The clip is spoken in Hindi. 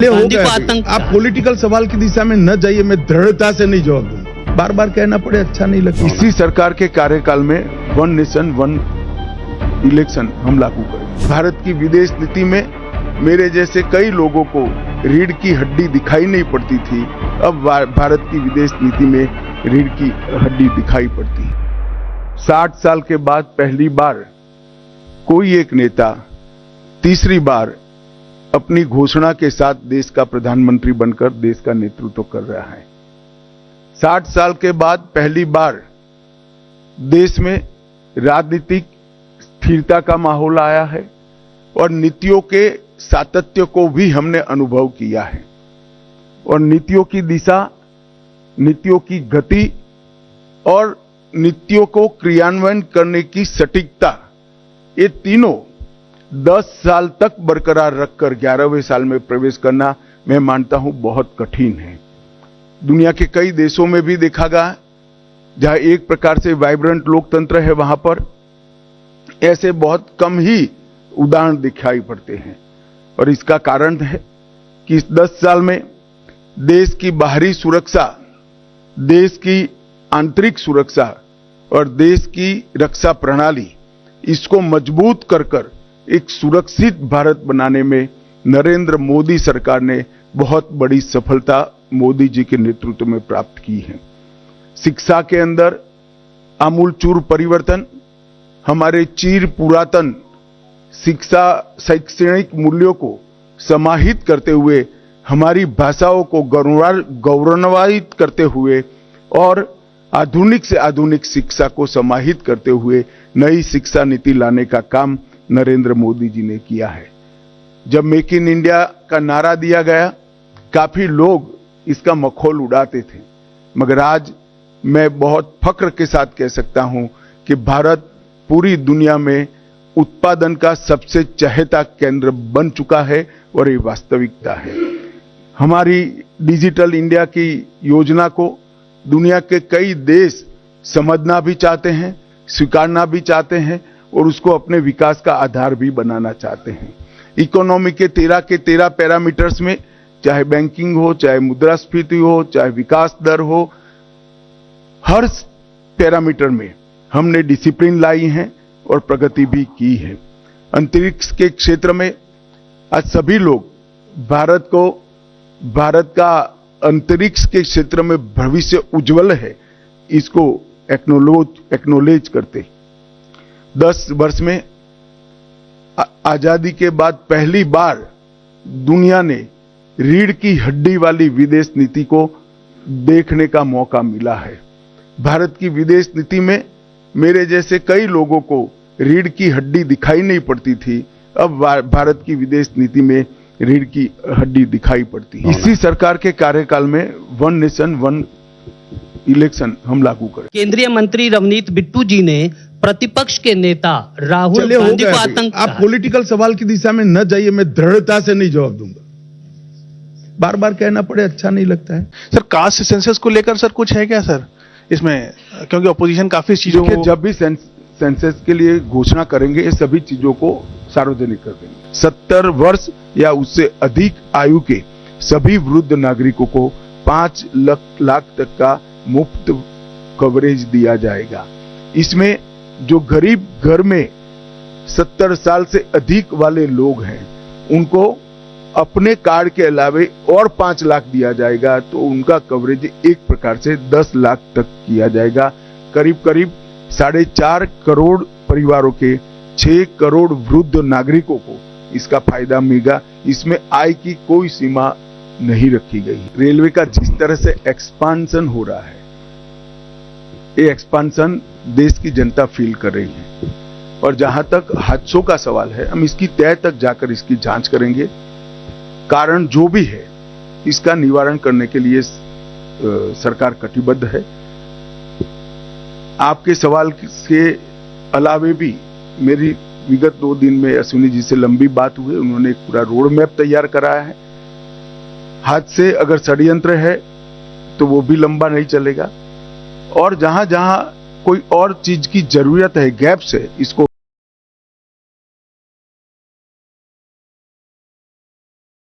गांधी को आतंक। आप पॉलिटिकल सवाल की दिशा में न जाइए, मैं दृढ़ता से नहीं जवाब दूंगा। बार बार कहना पड़े अच्छा नहीं लगता। इसी सरकार के कार्यकाल में 1 नेशन 1 इलेक्शन हम लागू करें। भारत की विदेश नीति में मेरे जैसे कई लोगों को रीढ़ की हड्डी दिखाई नहीं पड़ती थी, अब भारत की विदेश नीति में रीढ़ की हड्डी दिखाई पड़ती है। 60 साल के बाद पहली बार कोई एक नेता तीसरी बार अपनी घोषणा के साथ देश का प्रधानमंत्री बनकर देश का नेतृत्व कर रहा है। 60 साल के बाद पहली बार देश में राजनीतिक स्थिरता का माहौल आया है और नीतियों के सातत्य को भी हमने अनुभव किया है। और नीतियों की दिशा, नीतियों की गति और नीतियों को क्रियान्वयन करने की सटीकता, ये तीनों 10 साल तक बरकरार रखकर 11वें साल में प्रवेश करना मैं मानता हूं बहुत कठिन है। दुनिया के कई देशों में भी देखा गया जहां एक प्रकार से वाइब्रेंट लोकतंत्र है, वहां पर ऐसे बहुत कम ही उदाहरण दिखाई पड़ते हैं। और इसका कारण है कि इस 10 साल में देश की बाहरी सुरक्षा, देश की आंतरिक सुरक्षा और देश की रक्षा प्रणाली, इसको मजबूत कर एक सुरक्षित भारत बनाने में नरेंद्र मोदी सरकार ने बहुत बड़ी सफलता मोदी जी के नेतृत्व में प्राप्त की है। शिक्षा के अंदर आमूलचूर परिवर्तन, हमारे चिर पुरातन शिक्षा शैक्षणिक मूल्यों को समाहित करते हुए, हमारी भाषाओं को गौरवान्वित करते हुए और आधुनिक से आधुनिक शिक्षा को समाहित करते हुए नई शिक्षा नीति लाने का काम नरेंद्र मोदी जी ने किया है। जब मेक इन इंडिया का नारा दिया गया, काफी लोग इसका मखौल उड़ाते थे, मगर आज मैं बहुत फक्र के साथ कह सकता हूं कि भारत पूरी दुनिया में उत्पादन का सबसे चहेता केंद्र बन चुका है और ये वास्तविकता है। हमारी डिजिटल इंडिया की योजना को दुनिया के कई देश समझना भी चाहते हैं, स्वीकारना भी चाहते हैं और उसको अपने विकास का आधार भी बनाना चाहते हैं। इकोनॉमी के 13 पैरामीटर्स में, चाहे बैंकिंग हो, चाहे मुद्रास्फीति हो, चाहे विकास दर हो, हर पैरामीटर में हमने डिसिप्लिन लाई है और प्रगति भी की है। अंतरिक्ष के क्षेत्र में आज सभी लोग भारत का अंतरिक्ष के क्षेत्र में भविष्य उज्जवल है, इसको एक्नोलेज करते 10 वर्ष में आजादी के बाद पहली बार दुनिया ने रीढ़ की हड्डी वाली विदेश नीति को देखने का मौका मिला है। भारत की विदेश नीति में मेरे जैसे कई लोगों को रीढ़ की हड्डी दिखाई नहीं पड़ती थी, अब भारत की विदेश नीति में रीढ़ की हड्डी दिखाई पड़ती है। इसी सरकार के कार्यकाल में 1 नेशन 1 इलेक्शन हम लागू करें। केंद्रीय मंत्री रवनीत बिट्टू जी ने प्रतिपक्ष के नेता राहुल गांधी को आतंक। आप पॉलिटिकल सवाल की दिशा में न जाइए, मैं दृढ़ता से नहीं जवाब दूंगा। बार बार कहना पड़े अच्छा नहीं लगता है। सर, कास्ट सेंसस को लेकर सर कुछ है क्या सर इसमें, क्योंकि अपोजिशन काफी चीजों को जब भी सेंसस के लिए घोषणा करेंगे, ये सभी चीजों को सार्वजनिक कर देंगे। 70 वर्ष या उससे अधिक आयु के सभी वृद्ध नागरिकों को 5 लाख तक का मुफ्त कवरेज दिया जाएगा। इसमें जो गरीब घर में 70 साल से अधिक वाले लोग हैं, उनको अपने कार्ड के अलावे और 5 लाख दिया जाएगा, तो उनका कवरेज एक प्रकार से 10 लाख तक किया जाएगा। करीब 4.5 करोड़ परिवारों के 6 करोड़ वृद्ध नागरिकों को इसका फायदा मिलेगा। इसमें आय की कोई सीमा नहीं रखी गई। रेलवे का जिस तरह से एक्सपांशन हो रहा है, ये एक्सपांशन देश की जनता फील कर रही है। और जहां तक हादसों का सवाल है, हम इसकी तह तक जाकर इसकी जांच करेंगे। कारण जो भी है, इसका निवारण करने के लिए सरकार कटिबद्ध है। आपके सवाल के अलावे भी मेरी विगत 2 दिन में अश्विनी जी से लंबी बात हुई, उन्होंने एक पूरा रोड मैप तैयार कराया है। हादसे अगर षड्यंत्र है तो वो भी लंबा नहीं चलेगा, और जहां जहां कोई और चीज की जरूरत है, गैप्स है, इसको